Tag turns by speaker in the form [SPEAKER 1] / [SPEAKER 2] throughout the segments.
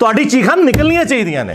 [SPEAKER 1] ਤੁਹਾਡੀ ਚੀਖਾਂ ਨਿਕਲਣੀਆਂ ਚਾਹੀਦੀਆਂ ਨੇ।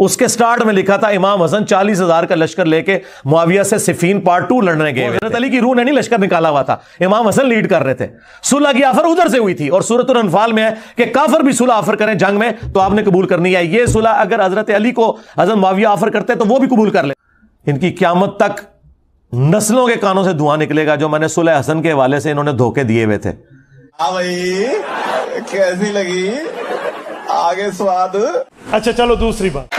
[SPEAKER 1] اس کے سٹارٹ میں لکھا تھا امام حسن 40,000 کا لشکر لے کے معاویہ سے صفین پارٹ 2 لڑنے گئے. حضرت علی کی روح نے نہیں لشکر نکالا ہوا تھا, امام حسن لیڈ کر رہے تھے. صلح کی آفر ادھر سے ہوئی تھی, اور سورۃ الانفال میں ہے کہ کافر بھی صلح آفر کریں جنگ میں تو آپ نے قبول کرنی ہے. یہ صلح اگر حضرت علی کو حضرت معاویہ آفر کرتے تو وہ بھی قبول کر لے. ان کی قیامت تک نسلوں کے کانوں سے دھواں نکلے گا جو میں نے صلح حسن کے حوالے سے انہوں نے دھوکے دیے ہوئے تھے.
[SPEAKER 2] ہاں بھائی کیسی لگی آگے سواد.
[SPEAKER 3] اچھا چلو دوسری بات.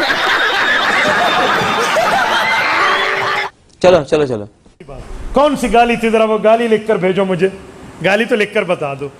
[SPEAKER 4] چلو چلو چلو.
[SPEAKER 3] کون سی گالی تھی, ذرا وہ گالی لکھ کر بھیجو مجھے, گالی تو لکھ کر بتا دو.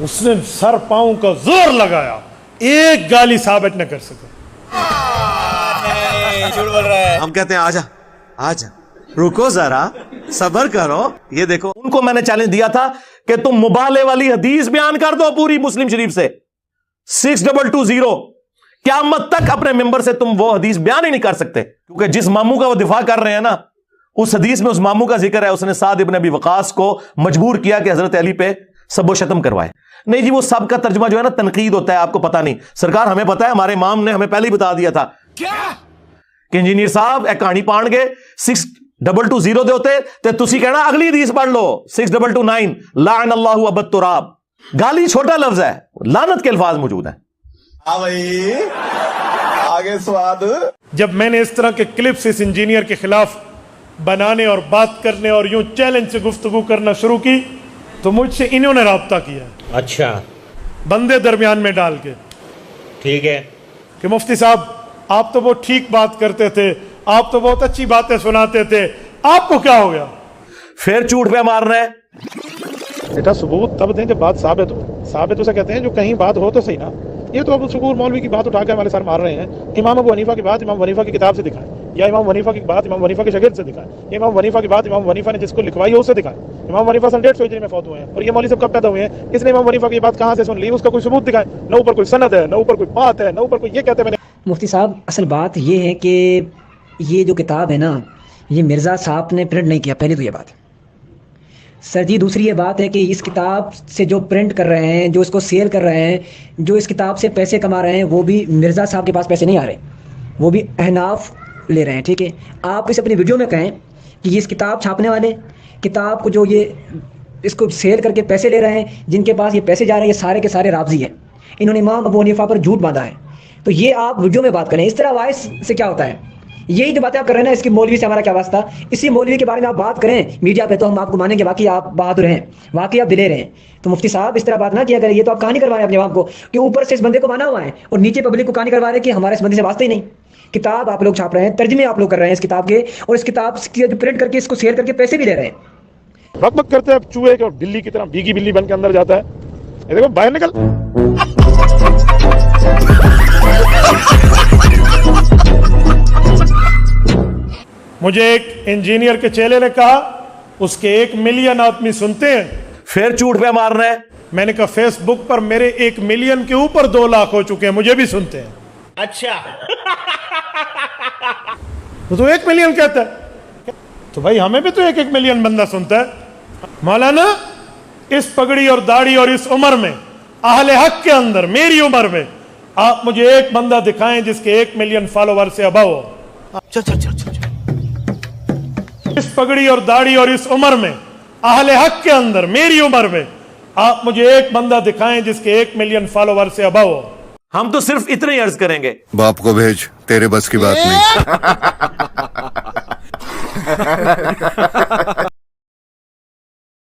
[SPEAKER 3] مسلم سر پاؤں کا زور لگایا, ایک گالی ثابت نہ کر سکے.
[SPEAKER 1] ہم کہتے ہیں آجا آجا رکو ذرا صبر کرو. یہ دیکھو ان کو میں نے چیلنج دیا تھا کہ تم مبالغے والی حدیث بیان کر دو پوری مسلم شریف سے 6220. قیامت تک اپنے ممبر سے تم وہ حدیث بیان ہی نہیں کر سکتے, کیونکہ جس ماموں کا وہ دفاع کر رہے ہیں نا, اس حدیث میں اس ماموں کا ذکر ہے. اس نے سعد ابن ابی وقاص کو مجبور کیا کہ حضرت علی پہ سب و شتم کروائے. نہیں جی, وہ سب کا ترجمہ جو ہے نا تنقید ہوتا ہے, آپ کو پتا نہیں. سرکار ہمیں پتا ہے, ہمارے امام نے ہمیں پہلے ہی بتا دیا تھا کہ انجینئر صاحب ایک کہانی پان گے 6220 دے ہوتے تے تسی کہنا اگلی حدیث پڑھ لو 6229 لعن اللہ ابا التراب. گالی چھوٹا لفظ ہے, لعنت کے الفاظ موجود ہیں.
[SPEAKER 2] ہاں بھائی آگے سواد.
[SPEAKER 3] جب میں نے اس طرح کے کلپس اس انجینئر کے خلاف بنانے اور بات کرنے اور یوں چیلنج سے گفتگو کرنا شروع کی تو مجھ سے انہوں نے رابطہ کیا.
[SPEAKER 5] اچھا
[SPEAKER 3] بندے درمیان میں ڈال کے
[SPEAKER 5] ٹھیک ہے.
[SPEAKER 3] کہ مفتی صاحب آپ تو بہت ٹھیک بات کرتے تھے, آپ تو بہت اچھی باتیں سناتے تھے, آپ کو کیا ہو گیا؟
[SPEAKER 1] پھر جھوٹ پہ مارنا ہے.
[SPEAKER 3] بیٹا ثبوت تب دیں جب بات ثابت ہو. ثابت اسے کہتے ہیں جو کہیں بات ہو تو صحیح نا. یہ تو اب سکور مولوی کی بات اٹھا کے ہمارے سر مار رہے ہیں. امام ابو حنیفہ کی بات امام حنیفہ کی کتاب سے دکھائیں, یا امام حنیفہ کی بات امام حنیفہ کے شاگرد سے دکھائیں, یا امام حنیفہ کی بات امام حنیفہ نے جس کو لکھوائی ہے اسے دکھائیں. امام حنیفہ 150 ہجری میں فوت ہوئے ہیں, اور یہ مولوی صاحب کب پیدا ہوئے ہیں, اس نے امام حنیفہ کی بات کہاں سے سن لی, اس کا کوئی ثبوت دکھائیں. نہ اوپر کوئی سند ہے, نہ اوپر کوئی بات ہے, نہ اوپر کوئی یہ کہتے ہیں.
[SPEAKER 6] مفتی صاحب اصل بات یہ ہے کہ یہ جو کتاب ہے نا, یہ مرزا صاحب نے پرنٹ نہیں کیا, پہلی تو یہ بات سر جی. دوسری یہ بات ہے کہ اس کتاب سے جو پرنٹ کر رہے ہیں, جو اس کو سیل کر رہے ہیں, جو اس کتاب سے پیسے کما رہے ہیں, وہ بھی مرزا صاحب کے پاس پیسے نہیں آ رہے, وہ بھی احناف لے رہے ہیں. ٹھیک ہے, آپ اس اپنی ویڈیو میں کہیں کہ یہ اس کتاب چھاپنے والے, کتاب کو جو یہ اس کو سیل کر کے پیسے لے رہے ہیں, جن کے پاس یہ پیسے جا رہے ہیں, یہ سارے کے سارے رافضی ہیں. انہوں نے امام ابو حنیفہ پر جھوٹ باندھا ہے. تو یہ آپ ویڈیو میں بات کریں. اس طرح وائس سے کیا ہوتا ہے, یہی جو باتیں آپ کر رہے ہیں نا, اس کی مولوی سے ہمارا کیا واسطہ. اسی مولوی کے بارے میں آپ بات کریں میڈیا پہ تو ہم آپ کو مانیں گے, واقعی آپ بہادر ہیں, واقعی آپ دلیر ہیں. تو مفتی صاحب اس طرح بات نہ کیا کریں. یہ تو آپ کہانی کروا رہے ہیں اپنے عوام کو کہ اوپر سے اس بندے کو مانا ہوا ہے, اور نیچے پبلک کو کہانی کروا رہے ہیں کہ ہمارے اس بندے سے واسطہ ہی نہیں. کتاب آپ لوگ چھاپ رہے ہیں, ترجمے آپ لوگ کر رہے ہیں اس کتاب کے, اور اس کتاب کی پرنٹ کر کے اس کو سیل کر کے پیسے بھی لے رہے ہیں.
[SPEAKER 3] بک بک کرتے ہیں چوہے کے, اور بلی کی طرح بھیگی بلی بن کے اندر جاتا ہے. یہ دیکھو باہر نکل. مجھے ایک انجینئر کے چیلے نے کہا اس کے 1 ملین آدمی سنتے ہیں.
[SPEAKER 1] پھر جھوٹ پہ مارنا ہے.
[SPEAKER 3] میں نے کہا فیس بک پر میرے 1 ملین کے اوپر 2 لاکھ ہو چکے ہیں, مجھے بھی سنتے ہیں.
[SPEAKER 5] اچھا
[SPEAKER 3] تو 1 ملین کہتا ہے, تو بھائی ہمیں بھی تو 1 ملین بندہ سنتا ہے. مولانا اس پگڑی اور داڑھی اور اس عمر میں, اہل حق کے اندر, میری عمر میں, آپ مجھے ایک بندہ دکھائیں جس کے 1 ملین فالوور سے ابو ہو. اس پگڑی اور داڑھی اور اس عمر میں, اہل حق کے اندر, میری عمر میں, آپ مجھے ایک بندہ دکھائیں جس کے 1 ملین فالوور سے ابو ہو.
[SPEAKER 1] ہم تو صرف اتنے ہی عرض کریں گے,
[SPEAKER 7] باپ کو بھیج, تیرے بس کی بات نہیں.